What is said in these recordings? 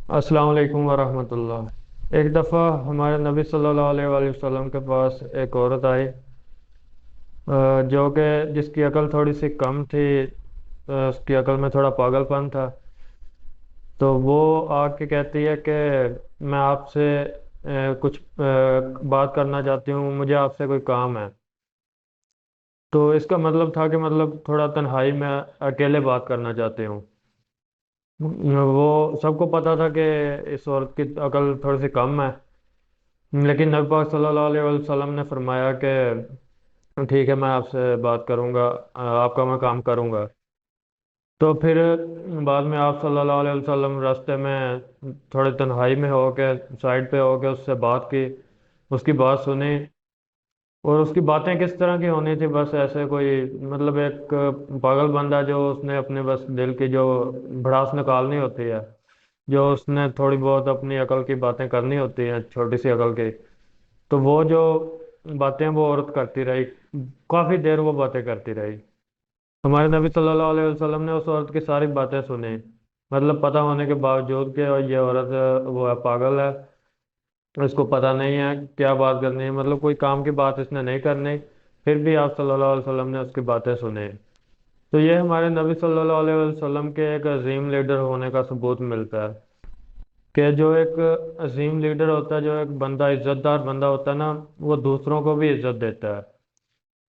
السلام علیکم ورحمۃ اللہ۔ ایک دفعہ ہمارے نبی صلی اللہ علیہ وآلہ وسلم کے پاس ایک عورت آئی، جو کہ جس کی عقل تھوڑی سی کم تھی۔ اس کی عقل میں تھوڑا پاگل پن تھا۔ تو وہ آ کے کہتی ہے کہ میں آپ سے کچھ بات کرنا چاہتی ہوں، مجھے آپ سے کوئی کام ہے۔ تو اس کا مطلب تھا کہ تھوڑا تنہائی میں اکیلے بات کرنا چاہتے ہوں۔ وہ سب کو پتا تھا کہ اس عورت کی عقل تھوڑی سی کم ہے، لیکن نبی پاک صلی اللہ علیہ وسلم نے فرمایا کہ ٹھیک ہے، میں آپ سے بات کروں گا، آپ کا میں کام کروں گا۔ تو پھر بعد میں آپ صلی اللہ علیہ وسلم راستے میں تھوڑے تنہائی میں ہو کے سائڈ پہ ہو کے اس سے بات کی، اس کی بات سنی۔ اور اس کی باتیں کس طرح کی ہونی تھی، بس ایسے کوئی ایک پاگل بندہ جو اس نے اپنے بس دل کی جو بھڑاس نکالنی ہوتی ہے، جو اس نے تھوڑی بہت اپنی عقل کی باتیں کرنی ہوتی ہیں، چھوٹی سی عقل کی، تو وہ جو باتیں وہ عورت کرتی رہی، کافی دیر وہ باتیں کرتی رہی۔ ہمارے نبی صلی اللہ علیہ وسلم نے اس عورت کی ساری باتیں سنی، پتہ ہونے کے باوجود کہ یہ عورت وہ ہے، پاگل ہے، اس کو پتہ نہیں ہے کیا بات کرنی ہے، کوئی کام کی بات اس نے نہیں کرنی، پھر بھی آپ صلی اللہ علیہ وسلم نے اس کی باتیں سنی۔ تو یہ ہمارے نبی صلی اللہ علیہ وسلم کے ایک عظیم لیڈر ہونے کا ثبوت ملتا ہے کہ جو ایک عظیم لیڈر ہوتا ہے، جو ایک بندہ عزت دار بندہ ہوتا ہے نا، وہ دوسروں کو بھی عزت دیتا ہے۔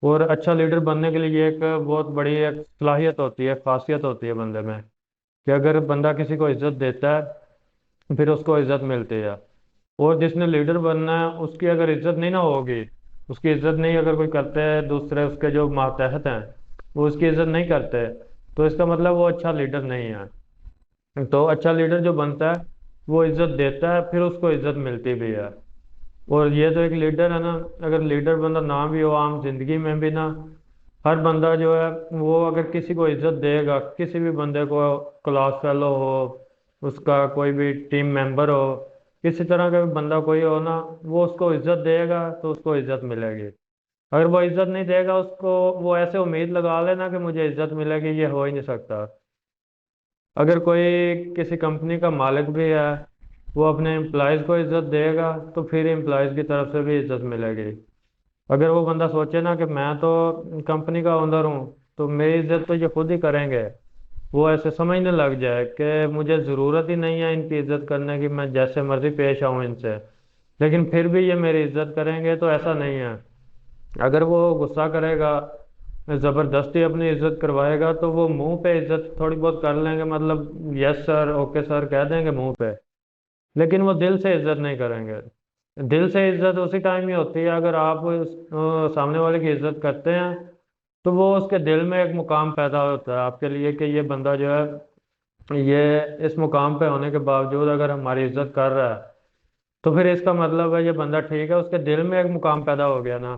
اور اچھا لیڈر بننے کے لیے یہ ایک بہت بڑی ایک صلاحیت ہوتی ہے، خاصیت ہوتی ہے بندے میں، کہ اگر بندہ کسی کو عزت دیتا ہے پھر اس کو عزت ملتی ہے۔ اور جس نے لیڈر بننا ہے اس کی اگر عزت نہیں نہ ہوگی، اس کی عزت نہیں اگر کوئی کرتے ہیں، دوسرے اس کے جو ماتحت ہیں وہ اس کی عزت نہیں کرتے، تو اس کا مطلب وہ اچھا لیڈر نہیں ہے۔ تو اچھا لیڈر جو بنتا ہے وہ عزت دیتا ہے، پھر اس کو عزت ملتی بھی ہے۔ اور یہ تو ایک لیڈر ہے نا، اگر لیڈر بندہ نہ بھی ہو عام زندگی میں بھی نا، ہر بندہ جو ہے وہ اگر کسی کو عزت دے گا، کسی بھی بندے کو، کلاس فیلو ہو، اس کا کوئی بھی ٹیم ممبر ہو، کسی طرح کا بھی بندہ کوئی ہو نا، وہ اس کو عزت دے گا تو اس کو عزت ملے گی۔ اگر وہ عزت نہیں دے گا اس کو، وہ ایسے امید لگا لینا کہ مجھے عزت ملے گی، یہ ہو ہی نہیں سکتا۔ اگر کوئی کسی کمپنی کا مالک بھی ہے، وہ اپنے امپلائیز کو عزت دے گا تو پھر امپلائیز کی طرف سے بھی عزت ملے گی۔ اگر وہ بندہ سوچے نا کہ میں تو کمپنی کا اونر ہوں تو میری عزت تو یہ خود ہی کریں گے، وہ ایسے سمجھنے لگ جائے کہ مجھے ضرورت ہی نہیں ہے ان کی عزت کرنے کی، میں جیسے مرضی پیش آؤں ان سے، لیکن پھر بھی یہ میری عزت کریں گے، تو ایسا نہیں ہے۔ اگر وہ غصہ کرے گا، زبردستی اپنی عزت کروائے گا، تو وہ منہ پہ عزت تھوڑی بہت کر لیں گے، یس سر، اوکے سر کہہ دیں گے منہ پہ، لیکن وہ دل سے عزت نہیں کریں گے۔ دل سے عزت اسی ٹائم ہی ہوتی ہے اگر آپ سامنے والے کی عزت کرتے ہیں، تو وہ اس کے دل میں ایک مقام پیدا ہوتا ہے آپ کے لیے کہ یہ بندہ جو ہے، یہ اس مقام پہ ہونے کے باوجود اگر ہماری عزت کر رہا ہے، تو پھر اس کا مطلب ہے یہ بندہ ٹھیک ہے، اس کے دل میں ایک مقام پیدا ہو گیا نا،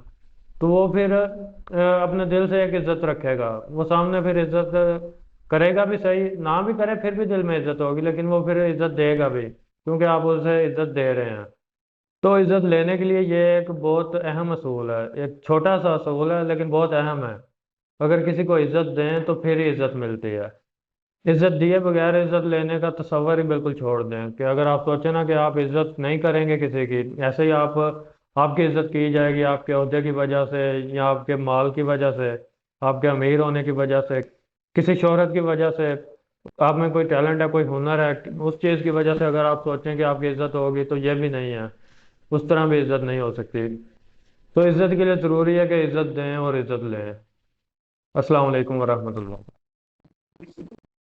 تو وہ پھر اپنے دل سے ایک عزت رکھے گا، وہ سامنے پھر عزت کرے گا بھی، صحیح نہ بھی کرے پھر بھی دل میں عزت ہوگی، لیکن وہ پھر عزت دے گا بھی، کیونکہ آپ اسے عزت دے رہے ہیں۔ تو عزت لینے کے لیے یہ ایک بہت اہم اصول ہے، ایک چھوٹا سا اصول ہے لیکن بہت اہم ہے۔ اگر کسی کو عزت دیں تو پھر ہی عزت ملتی ہے۔ عزت دیے بغیر عزت لینے کا تصور ہی بالکل چھوڑ دیں، کہ اگر آپ سوچیں نا کہ آپ عزت نہیں کریں گے کسی کی، ایسے ہی آپ کی عزت کی جائے گی آپ کے عہدے کی وجہ سے، یا آپ کے مال کی وجہ سے، آپ کے امیر ہونے کی وجہ سے، کسی شہرت کی وجہ سے، آپ میں کوئی ٹیلنٹ ہے، کوئی ہنر ہے، اس چیز کی وجہ سے اگر آپ سوچیں کہ آپ کی عزت ہوگی، تو یہ بھی نہیں ہے، اس طرح بھی عزت نہیں ہو سکتی۔ تو عزت کے لیے ضروری ہے کہ عزت دیں اور عزت لیں۔ السلام علیکم ورحمۃ اللہ۔